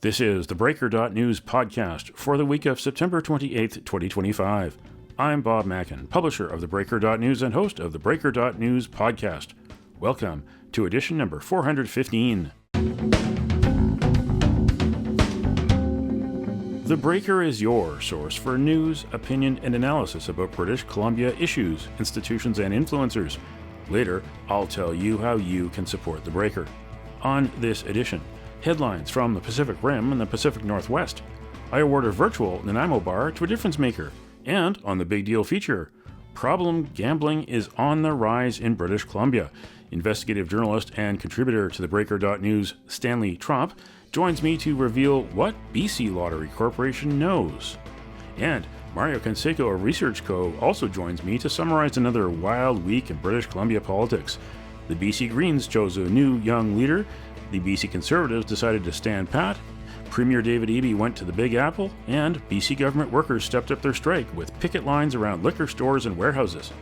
This is the Breaker.news podcast for the week of September 28th, 2025. I'm Bob Mackin, publisher of the Breaker.news and host of the Breaker.news podcast. Welcome to edition number 415. The Breaker is your source for news, opinion, and analysis about British Columbia issues, institutions, and influencers. Later, I'll tell you how you can support the Breaker. On this edition, headlines from the Pacific Rim and the Pacific Northwest. I award a virtual Nanaimo bar to a difference maker. And on the Big Deal feature, problem gambling is on the rise in British Columbia. Investigative journalist and contributor to the Breaker.news, Stanley Tromp, joins me to reveal what BC Lottery Corporation knows. And Mario Canseco of Research Co. also joins me to summarize another wild week in British Columbia politics. The BC Greens chose a new young leader. The BC Conservatives decided to stand pat. Premier David Eby went to the Big Apple, and BC government workers stepped up their strike with picket lines around liquor stores and warehouses.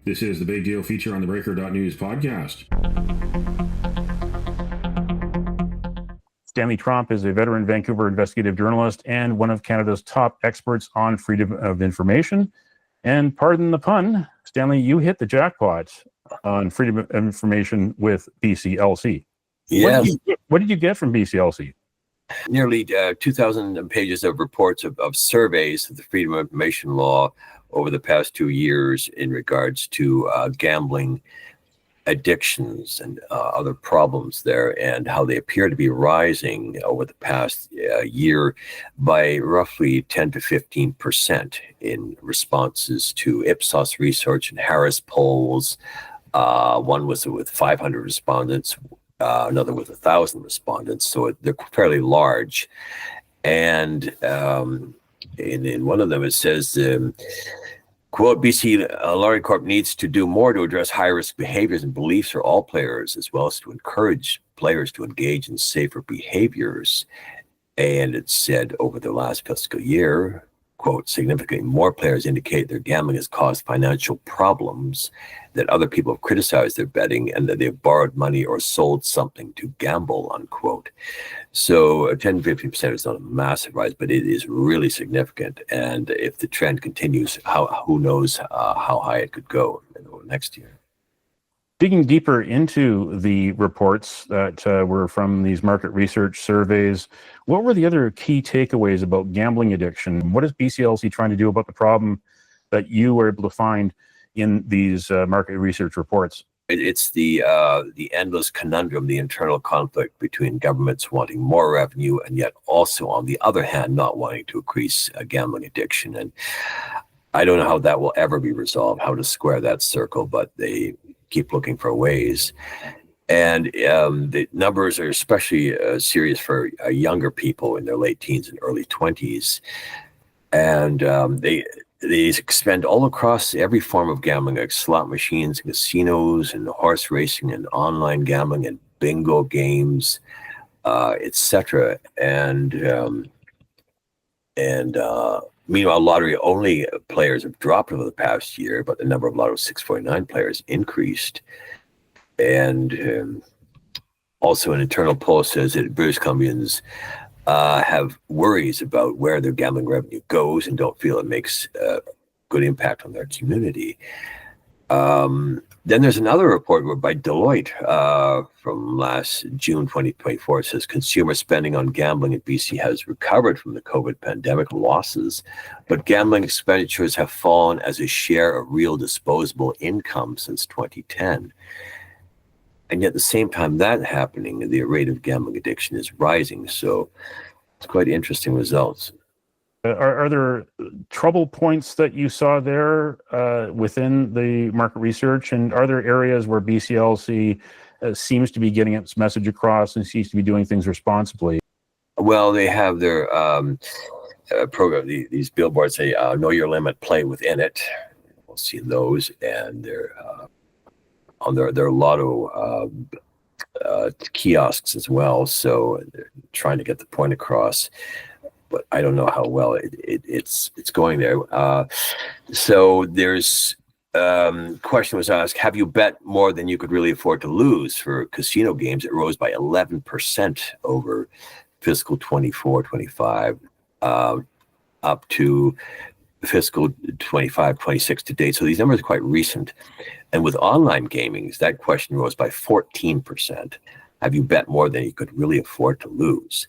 This is the Big Deal feature on the Breaker.news podcast. Stanley Tromp is a veteran Vancouver investigative journalist and one of Canada's top experts on freedom of information. And pardon the pun, Stanley, you hit the jackpot on freedom of information with BCLC. Yes. What did you get from BCLC? Nearly 2,000 pages of reports of surveys of the freedom of information law over the past 2 years in regards to gambling addictions and other problems there, and how they appear to be rising over the past year by roughly 10 to 15% in responses to Ipsos research and Harris polls. One was with 500 respondents, another with 1,000 respondents, so they're fairly large. And in one of them it says, quote, BC Lottery Corp needs to do more to address high-risk behaviors and beliefs for all players, as well as to encourage players to engage in safer behaviors. And it said over the last fiscal year, quote, significantly more players indicate their gambling has caused financial problems, that other people have criticized their betting, and that they've borrowed money or sold something to gamble, unquote. So 10 to 15% is not a massive rise, but it is really significant. And if the trend continues, who knows how high it could go next year. Digging deeper into the reports that were from these market research surveys, what were the other key takeaways about gambling addiction? What is BCLC trying to do about the problem that you were able to find in these market research reports? It's the endless conundrum, the internal conflict between governments wanting more revenue and yet also, on the other hand, not wanting to increase gambling addiction. And I don't know how that will ever be resolved, how to square that circle, but they keep looking for ways. And the numbers are especially serious for younger people in their late teens and early 20s. And they expend all across every form of gambling, like slot machines, casinos, and horse racing, and online gambling, and bingo games, etc. And meanwhile, lottery-only players have dropped over the past year, but the number of Lotto 649 players increased. And also, an internal poll says that British Columbians have worries about where their gambling revenue goes and don't feel it makes a good impact on their community. Then there's another report by Deloitte from last June 2024. It says consumer spending on gambling in BC has recovered from the COVID pandemic losses, but gambling expenditures have fallen as a share of real disposable income since 2010. And yet at the same time that happening, the rate of gambling addiction is rising. So it's quite interesting results. Are there trouble points that you saw there within the market research? And are there areas where BCLC seems to be getting its message across and seems to be doing things responsibly? Well, they have their program, these billboards say, know your limit, play within it. We'll see those. And they're on their lotto kiosks as well. So they're trying to get the point across. But I don't know how well it's going there. So there's question was asked, have you bet more than you could really afford to lose? For casino games, it rose by 11% over fiscal 24-25, up to fiscal 25-26 to date. So these numbers are quite recent. And with online gaming, that question rose by 14%. Have you bet more than you could really afford to lose?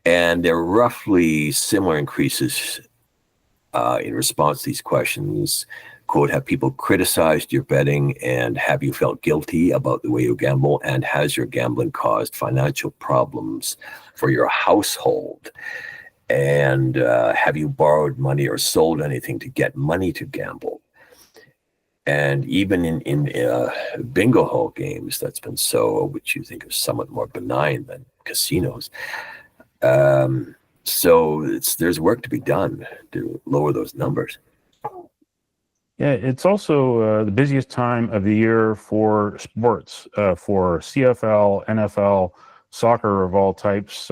And there are roughly similar increases in response to these questions. Quote, have people criticized your betting, and have you felt guilty about the way you gamble, and has your gambling caused financial problems for your household? And have you borrowed money or sold anything to get money to gamble? And even in bingo hall games, that's been so, which you think is somewhat more benign than casinos. So there's work to be done to lower those numbers. Yeah, it's also the busiest time of the year for sports, for CFL, NFL, soccer of all types,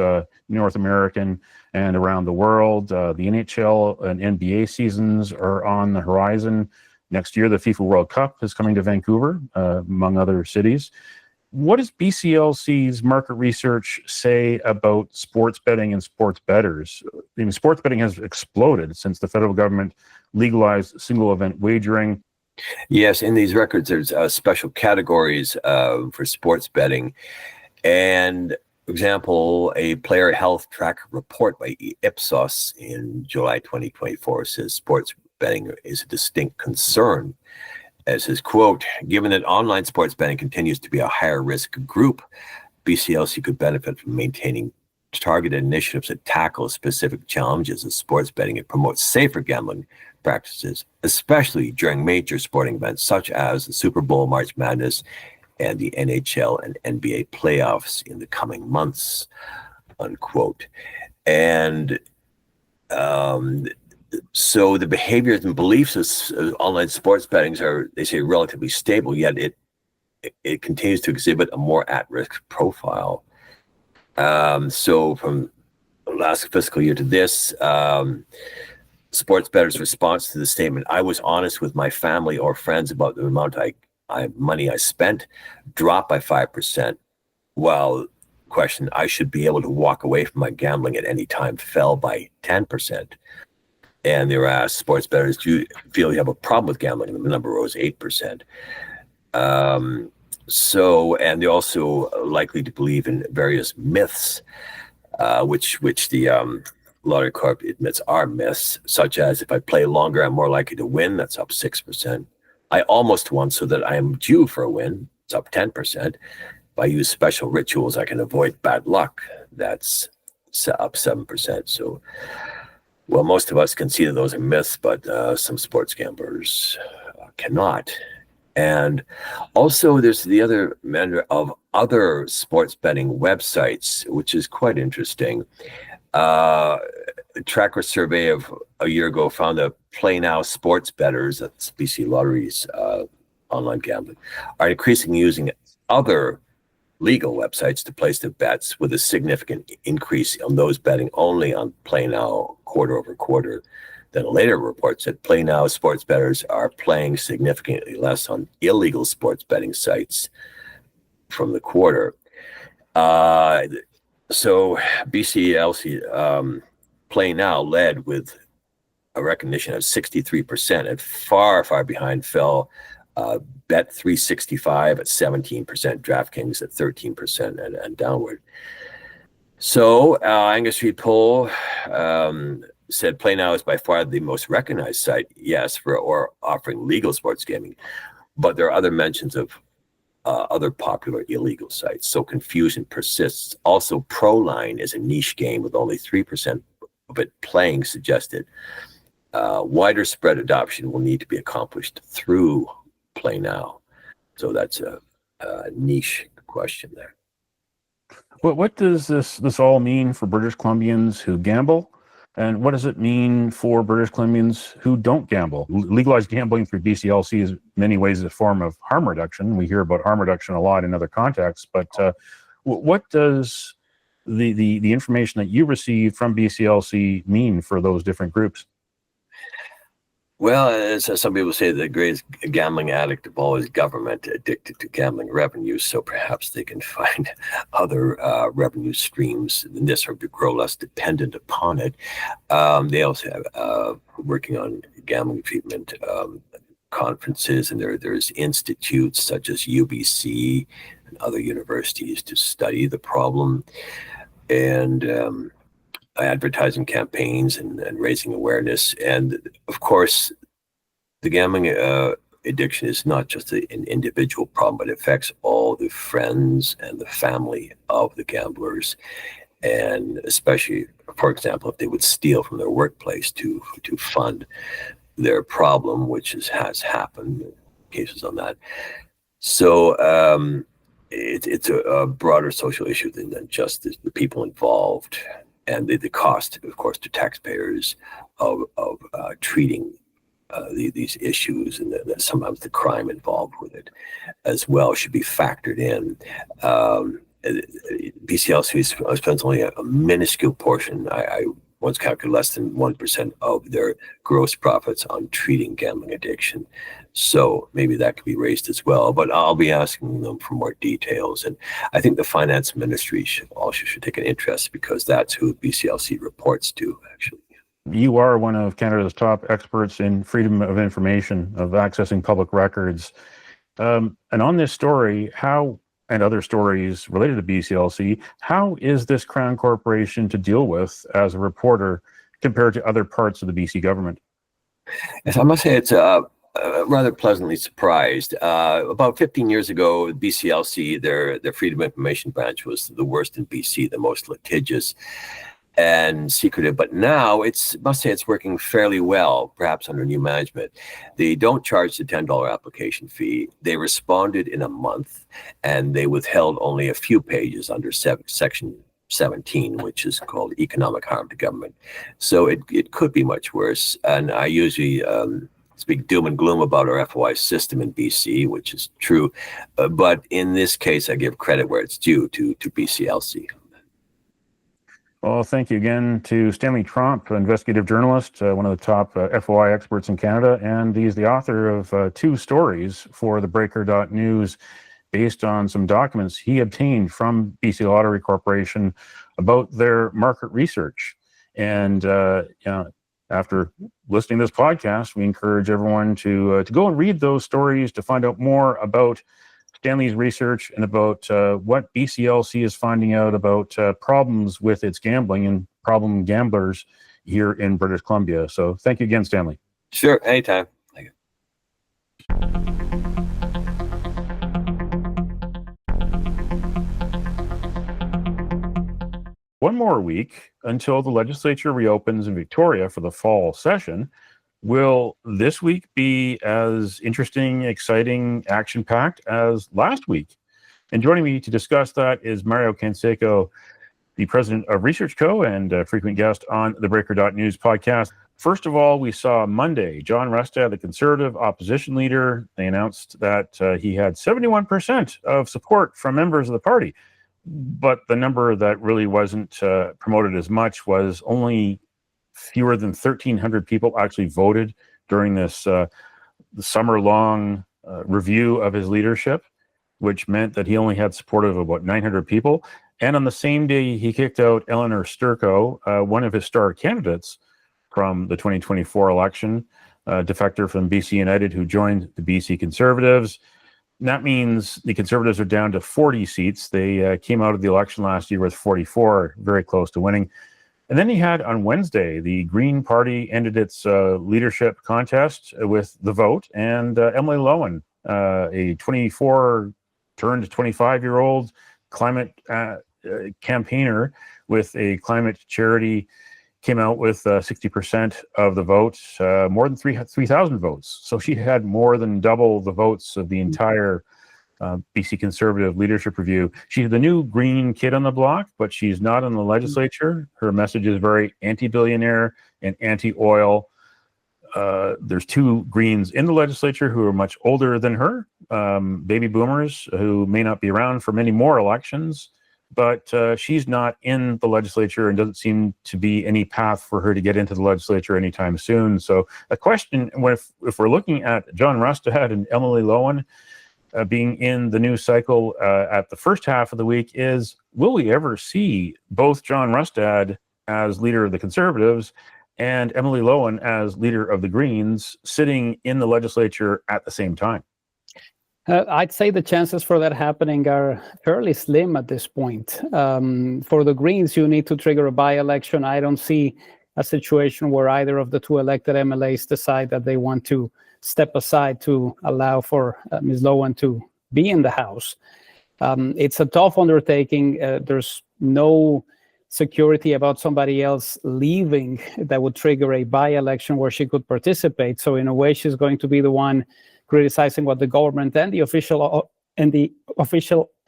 North American and around the world. The NHL and NBA seasons are on the horizon. Next year, the FIFA World Cup is coming to Vancouver, among other cities. What does BCLC's market research say about sports betting and sports bettors? I mean, sports betting has exploded since the federal government legalized single event wagering. Yes, in these records, there's special categories for sports betting. And for example, a player health tracker report by Ipsos in July 2024 says sports betting is a distinct concern. As his quote, given that online sports betting continues to be a higher risk group, BCLC could benefit from maintaining targeted initiatives that tackle specific challenges of sports betting and promote safer gambling practices, especially during major sporting events such as the Super Bowl, March Madness, and the NHL and NBA playoffs in the coming months, unquote. And so the behaviors and beliefs of online sports bettings are, they say, relatively stable, yet it continues to exhibit a more at-risk profile. So from last fiscal year to this, sports bettors' response to the statement, I was honest with my family or friends about the amount money I spent, dropped by 5%, while question, I should be able to walk away from my gambling at any time, fell by 10%. And they were asked, sports bettors, do you feel you have a problem with gambling? And the number rose 8%. And they also likely to believe in various myths, which the Lottery Corp admits are myths, such as if I play longer, I'm more likely to win. That's up 6%. I almost won so that I am due for a win. It's up 10%. If I use special rituals, I can avoid bad luck. That's up 7%. So, well, most of us can see that those are myths, but some sports gamblers cannot. And also there's the other matter of other sports betting websites, which is quite interesting. A tracker survey of a year ago found that Play Now sports bettors, that's BC Lottery's online gambling, are increasingly using other legal websites to place their bets, with a significant increase on those betting only on Play Now quarter over quarter. Then a later report said Play Now sports bettors are playing significantly less on illegal sports betting sites from the quarter. So BCLC Play Now led with a recognition of 63%, and far, far behind fell Bet365 at 17%, DraftKings at 13%, and downward. So Angus Reid poll said Play Now is by far the most recognized site, yes, or offering legal sports gaming, but there are other mentions of other popular illegal sites. So confusion persists. Also, Proline is a niche game with only 3% of it playing suggested. Wider spread adoption will need to be accomplished through Play Now. So that's a niche question there. What does this all mean for British Columbians who gamble? And what does it mean for British Columbians who don't gamble? Legalized gambling through BCLC is in many ways a form of harm reduction. We hear about harm reduction a lot in other contexts, but what does the information that you receive from BCLC mean for those different groups? Well, as some people say, the greatest gambling addict of all is government, addicted to gambling revenues. So perhaps they can find other revenue streams than this, or to grow less dependent upon it. They also have working on gambling treatment conferences, and there's institutes such as UBC and other universities to study the problem, and advertising campaigns and raising awareness. And of course, the gambling addiction is not just an individual problem, but it affects all the friends and the family of the gamblers. And especially, for example, if they would steal from their workplace to fund their problem, which has happened, cases on that. So it's a broader social issue than just the people involved, and the cost, of course, to taxpayers of treating these issues, and sometimes the crime involved with it as well should be factored in. BCLC spends only a minuscule portion. I once calculated less than 1% of their gross profits on treating gambling addiction. So maybe that could be raised as well. But I'll be asking them for more details. And I think the finance ministry should take an interest, because that's who BCLC reports to, actually. You are one of Canada's top experts in freedom of information, of accessing public records. And on this story, and other stories related to BCLC, how is this Crown Corporation to deal with as a reporter compared to other parts of the BC government? Yes, I must say it's rather pleasantly surprised. About 15 years ago, BCLC, their Freedom of Information branch, was the worst in BC, the most litigious and secretive. But now must say it's working fairly well, perhaps under new management. They don't charge the $10 application fee. They responded in a month, and they withheld only a few pages under Section 17, which is called economic harm to government. So it could be much worse. And I usually speak doom and gloom about our FOI system in BC, which is true. But in this case, I give credit where it's due to BCLC. Well, thank you again to Stanley Tromp, investigative journalist, one of the top FOI experts in Canada, and he's the author of 2 stories for theBreaker.news based on some documents he obtained from BC Lottery Corporation about their market research. And after listening to this podcast, we encourage everyone to go and read those stories to find out more about Stanley's research and about what BCLC is finding out about problems with its gambling and problem gamblers here in British Columbia. So thank you again, Stanley. Sure, anytime. Thank you. One more week until the legislature reopens in Victoria for the fall session. Will this week be as interesting, exciting, action-packed as last week? And joining me to discuss that is Mario Canseco, the president of Research Co. and a frequent guest on the Breaker.news podcast. First of all, we saw Monday, John Rustad, the Conservative opposition leader, they announced that he had 71% of support from members of the party. But the number that really wasn't promoted as much was only fewer than 1,300 people actually voted during this summer-long review of his leadership, which meant that he only had support of about 900 people. And on the same day, he kicked out Eleanor Sturko, one of his star candidates from the 2024 election, defector from BC United, who joined the BC Conservatives. And that means the Conservatives are down to 40 seats. They came out of the election last year with 44, very close to winning. And then he had on Wednesday, the Green Party ended its leadership contest with the vote, and Emily Lowen, a 24 turned 25-year-old climate campaigner with a climate charity, came out with 60% of the vote, more than 3,000 votes. So she had more than double the votes of the entire BC Conservative leadership review. She's the new green kid on the block, but she's not in the legislature. Her message is very anti-billionaire and anti-oil. There's 2 Greens in the legislature who are much older than her, baby boomers who may not be around for many more elections. but she's not in the legislature and doesn't seem to be any path for her to get into the legislature anytime soon. So a question, if we're looking at John Rustad and Emily Lowen being in the news cycle at the first half of the week, is will we ever see both John Rustad as leader of the Conservatives and Emily Lowen as leader of the Greens sitting in the legislature at the same time? I'd say the chances for that happening are fairly slim at this point. For the Greens, you need to trigger a by-election. I don't see a situation where either of the two elected MLAs decide that they want to step aside to allow for Ms. Lowen to be in the House. It's a tough undertaking. There's no security about somebody else leaving that would trigger a by-election where she could participate. So in a way, she's going to be the one criticizing what the government and the official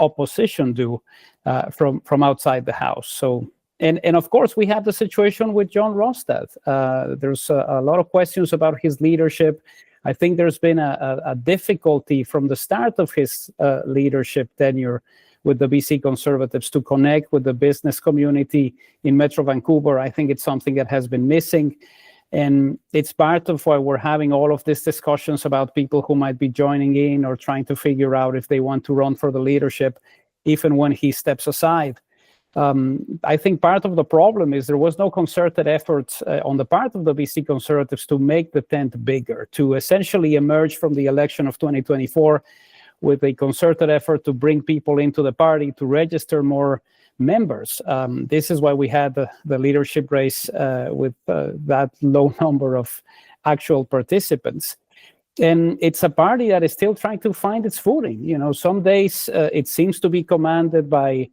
opposition do from outside the House. So, and of course, we have the situation with John Rustad. There's a lot of questions about his leadership. I think there's been a difficulty from the start of his leadership tenure with the BC Conservatives to connect with the business community in Metro Vancouver. I think it's something that has been missing. And it's part of why we're having all of these discussions about people who might be joining in or trying to figure out if they want to run for the leadership, even when he steps aside. I think part of the problem is there was no concerted effort on the part of the BC Conservatives to make the tent bigger, to essentially emerge from the election of 2024 with a concerted effort to bring people into the party, to register more members. This is why we had the leadership race with that low number of actual participants. And it's a party that is still trying to find its footing. You know, some days it seems to be commanded by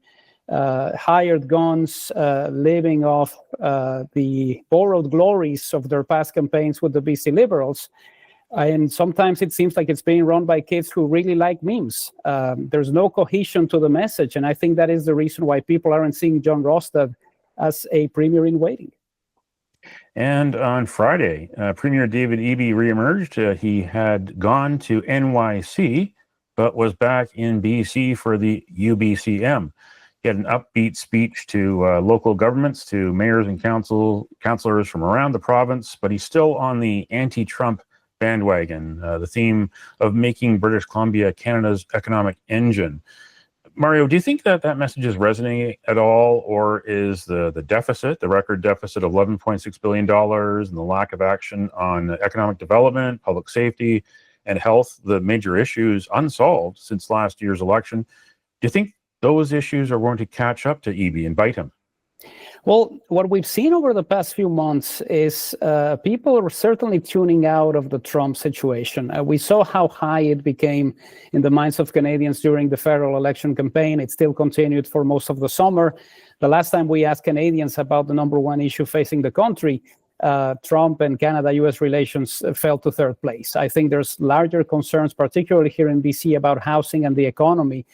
hired guns living off the borrowed glories of their past campaigns with the BC Liberals. And sometimes it seems like it's being run by kids who really like memes. There's no cohesion to the message. And I think that is the reason why people aren't seeing John Rustad as a premier in waiting. And on Friday, Premier David Eby reemerged. He had gone to NYC, but was back in BC for the UBCM. He had an upbeat speech to local governments, to mayors and councillors from around the province, but he's still on the anti-Trump bandwagon, the theme of making British Columbia Canada's economic engine. Mario, do you think that message is resonating at all, or is the deficit, the record deficit of $11.6 billion and the lack of action on economic development, public safety, and health, the major issues unsolved since last year's election? Do you think those issues are going to catch up to Eby and bite him? Well, what we've seen over the past few months is people are certainly tuning out of the Trump situation. We saw how high it became in the minds of Canadians during the federal election campaign. It still continued for most of the summer. The last time we asked Canadians about the number one issue facing the country, Trump and Canada-US relations fell to third place. I think there's larger concerns, particularly here in BC, about housing and the economy.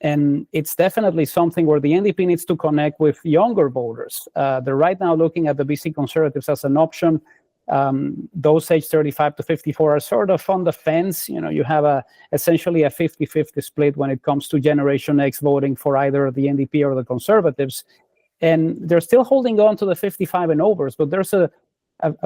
And it's definitely something where the NDP needs to connect with younger voters. They're right now looking at the BC Conservatives as an option. Those aged 35 to 54 are sort of on the fence. You know, you have essentially a 50-50 split when it comes to Generation X voting for either the NDP or the Conservatives. And they're still holding on to the 55 and overs, but there's a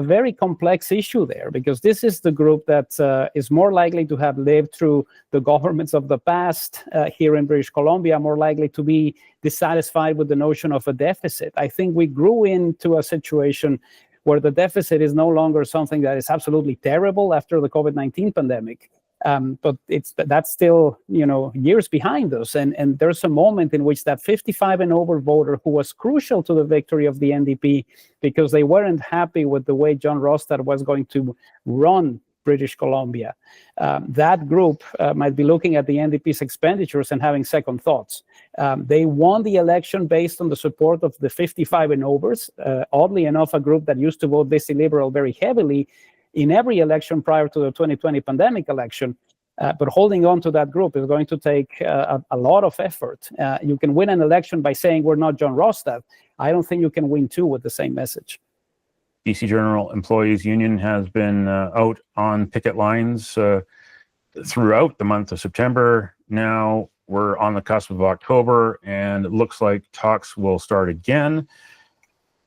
very complex issue there, because this is the group that is more likely to have lived through the governments of the past here in British Columbia, more likely to be dissatisfied with the notion of a deficit. I think we grew into a situation where the deficit is no longer something that is absolutely terrible after the COVID-19 pandemic. But that's still, years behind us. And there's a moment in which that 55 and over voter who was crucial to the victory of the NDP because they weren't happy with the way John Rustad was going to run British Columbia. That group might be looking at the NDP's expenditures and having second thoughts. They won the election based on the support of the 55 and overs. Oddly enough, a group that used to vote BC Liberal very heavily in every election prior to the 2020 pandemic election. But holding on to that group is going to take a lot of effort. You can win an election by saying we're not John Rustad. I don't think you can win two with the same message. BC General Employees Union has been out on picket lines throughout the month of September. Now, we're on the cusp of October, and it looks like talks will start again.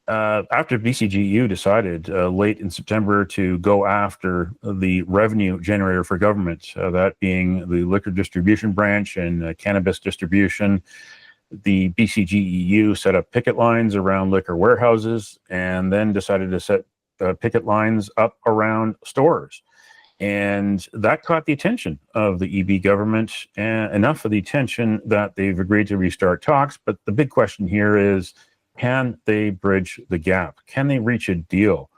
After BCGEU decided late in September to go after the revenue generator for government, that being the liquor distribution branch and cannabis distribution, the BCGEU set up picket lines around liquor warehouses and then decided to set picket lines up around stores. And that caught the attention of the EB government, enough of the attention that they've agreed to restart talks. But the big question here is, can they bridge the gap? Can they reach a deal?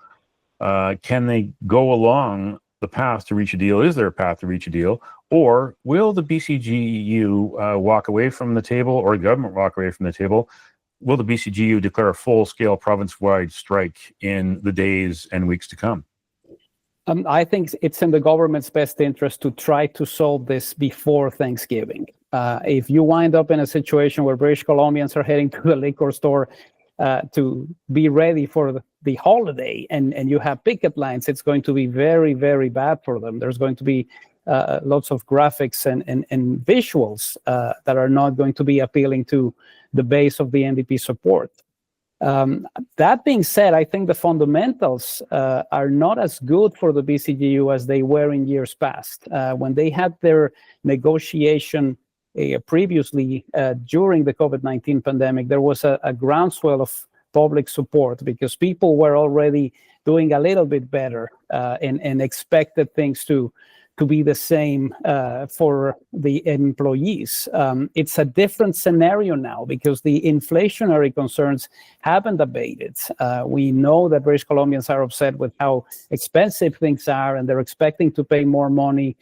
Can they go along the path to reach a deal? Is there a path to reach a deal? Or will the BCGEU walk away from the table, or the government walk away from the table? Will the BCGEU declare a full-scale province-wide strike in the days and weeks to come? I think it's in the government's best interest to try to solve this before Thanksgiving. If you wind up in a situation where British Columbians are heading to the liquor store to be ready for the holiday and you have picket lines, it's going to be very, very bad for them. There's going to be lots of graphics and visuals that are not going to be appealing to the base of the NDP support. That being said, I think the fundamentals are not as good for the BCGEU as they were in years past. When they had their negotiation previously during the COVID-19 pandemic, there was a groundswell of public support because people were already doing a little bit better and expected things to be the same for the employees. It's a different scenario now because the inflationary concerns haven't abated. We know that British Columbians are upset with how expensive things are, and they're expecting to pay more money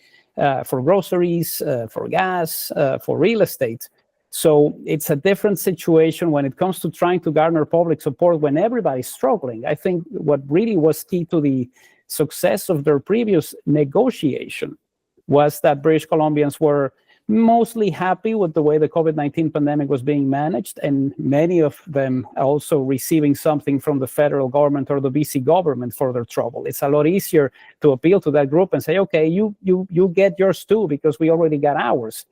for groceries, for gas, for real estate. So it's a different situation when it comes to trying to garner public support when everybody's struggling. I think what really was key to the success of their previous negotiation was that British Columbians were mostly happy with the way the COVID-19 pandemic was being managed, and many of them also receiving something from the federal government or the BC government for their trouble. It's a lot easier to appeal to that group and say, okay, you get yours too because we already got ours.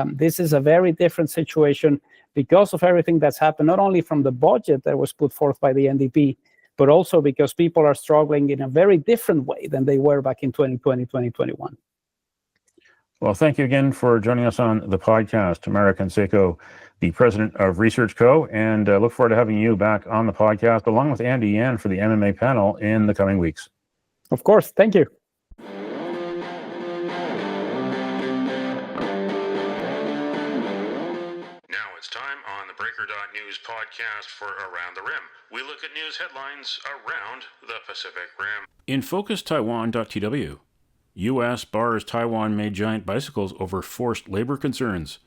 This is a very different situation because of everything that's happened, not only from the budget that was put forth by the NDP, but also because people are struggling in a very different way than they were back in 2020, 2021. Well, thank you again for joining us on the podcast, Mario Canseco, the president of Research Co., and look forward to having you back on the podcast, along with Andy Yan for the MMA panel in the coming weeks. Of course. Thank you. Now it's time on theBreaker.news podcast for Around the Rim. We look at news headlines around the Pacific Rim. In Focus Taiwan.tw, U.S. bars Taiwan-made giant bicycles over forced labor concerns.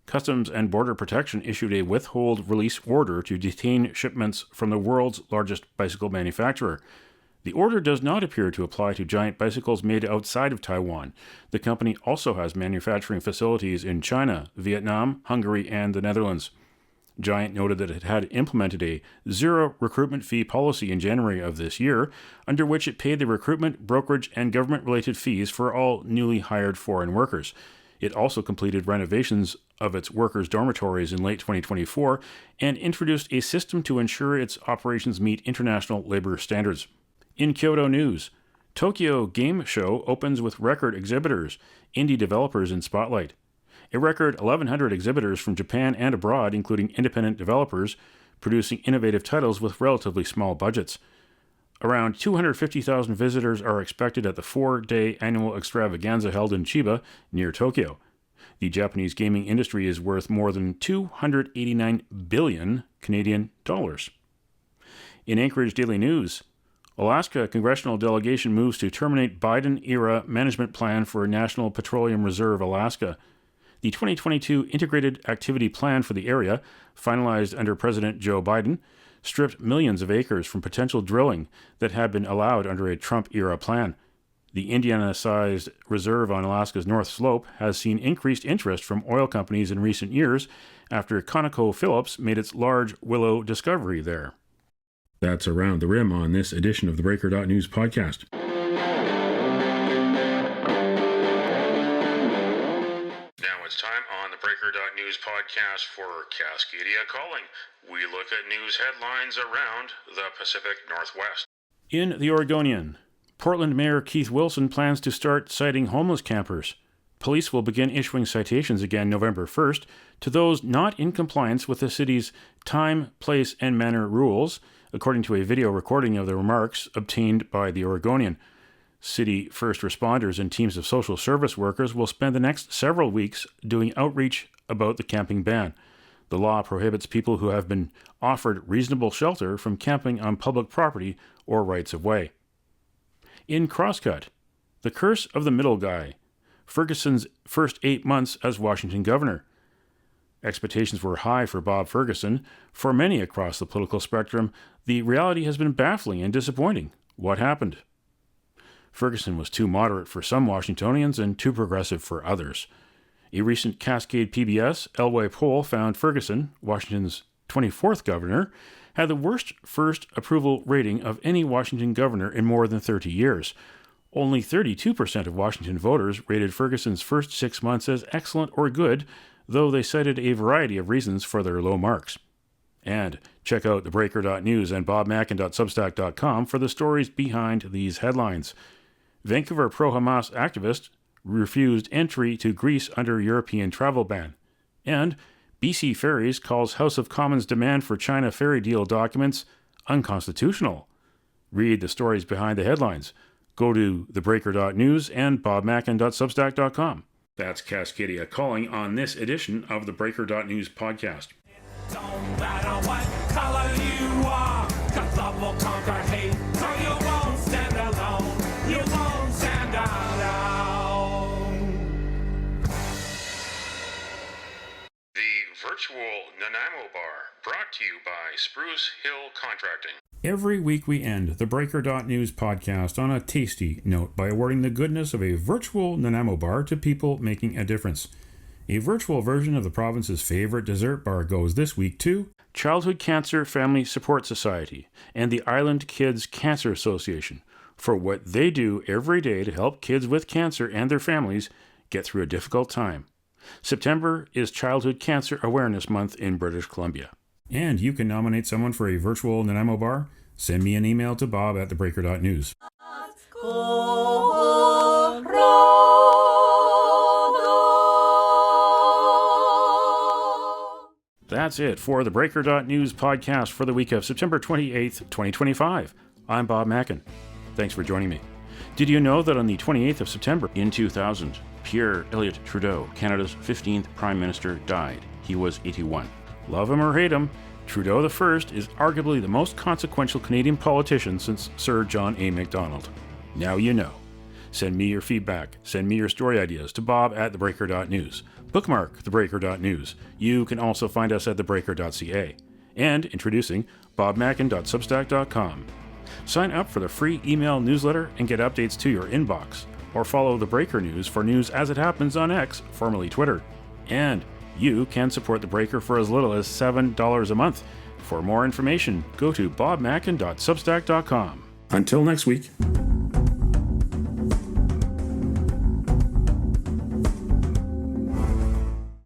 Customs and Border Protection issued a withhold release order to detain shipments from the world's largest bicycle manufacturer. The order does not appear to apply to giant bicycles made outside of Taiwan. The company also has manufacturing facilities in China, Vietnam, Hungary, and the Netherlands. Giant noted that it had implemented a zero recruitment fee policy in January of this year, under which it paid the recruitment, brokerage, and government-related fees for all newly hired foreign workers. It also completed renovations of its workers' dormitories in late 2024 and introduced a system to ensure its operations meet international labor standards. In Kyoto news, Tokyo Game Show opens with record exhibitors, indie developers in spotlight. A record 1,100 exhibitors from Japan and abroad, including independent developers, producing innovative titles with relatively small budgets. Around 250,000 visitors are expected at the 4-day annual extravaganza held in Chiba, near Tokyo. The Japanese gaming industry is worth more than 289 billion Canadian dollars. In Anchorage Daily News, Alaska congressional delegation moves to terminate Biden-era management plan for National Petroleum Reserve Alaska. The 2022 Integrated Activity Plan for the area, finalized under President Joe Biden, stripped millions of acres from potential drilling that had been allowed under a Trump-era plan. The Indiana-sized reserve on Alaska's North Slope has seen increased interest from oil companies in recent years after ConocoPhillips made its large Willow discovery there. That's Around the Rim on this edition of the Breaker.news podcast. Now it's time on the Breaker.news News podcast for Cascadia Calling. We look at news headlines around the Pacific Northwest. In the Oregonian, Portland Mayor Keith Wilson plans to start citing homeless campers. Police will begin issuing citations again November 1st to those not in compliance with the city's time, place, and manner rules, according to a video recording of the remarks obtained by the Oregonian. City first responders and teams of social service workers will spend the next several weeks doing outreach about the camping ban. The law prohibits people who have been offered reasonable shelter from camping on public property or rights of way. In Crosscut, the curse of the middle guy, Ferguson's first 8 months as Washington governor. Expectations were high for Bob Ferguson. For many across the political spectrum, the reality has been baffling and disappointing. What happened? Ferguson was too moderate for some Washingtonians and too progressive for others. A recent Cascade PBS Elway poll found Ferguson, Washington's 24th governor, had the worst first approval rating of any Washington governor in more than 30 years. Only 32% of Washington voters rated Ferguson's first 6 months as excellent or good, though they cited a variety of reasons for their low marks. And check out theBreaker.news and bobmackin.substack.com for the stories behind these headlines. Vancouver pro-Hamas activist refused entry to Greece under European travel ban. And BC Ferries calls House of Commons demand for China ferry deal documents unconstitutional. Read the stories behind the headlines. Go to theBreaker.news and bobmackin.substack.com. That's Cascadia Calling on this edition of the Breaker.news podcast. Don't matter what color you are, 'cause love will conquer hate, so you won't stand alone, you won't stand alone. The virtual Nanaimo Bar, brought to you by Spruce Hill Contracting. Every week we end the Breaker.news podcast on a tasty note by awarding the goodness of a virtual Nanaimo bar to people making a difference. A virtual version of the province's favorite dessert bar goes this week to Childhood Cancer Family Support Society and the Island Kids Cancer Association for what they do every day to help kids with cancer and their families get through a difficult time. September is Childhood Cancer Awareness Month in British Columbia. And you can nominate someone for a virtual Nanaimo bar. Send me an email to bob@theBreaker.news. That's it for the Breaker.news podcast for the week of September 28th, 2025. I'm Bob Mackin. Thanks for joining me. Did you know that on the 28th of September in 2000, Pierre Elliott Trudeau, Canada's 15th Prime Minister, died? He was 81. Love him or hate him, Trudeau I is arguably the most consequential Canadian politician since Sir John A. Macdonald. Now you know. Send me your feedback. Send me your story ideas to bob@theBreaker.news. Bookmark theBreaker.news. You can also find us at theBreaker.ca. And introducing bobmackin.substack.com. Sign up for the free email newsletter and get updates to your inbox. Or follow The Breaker News for news as it happens on X, formerly Twitter. And you can support The Breaker for as little as $7 a month. For more information, go to bobmackin.substack.com. Until next week.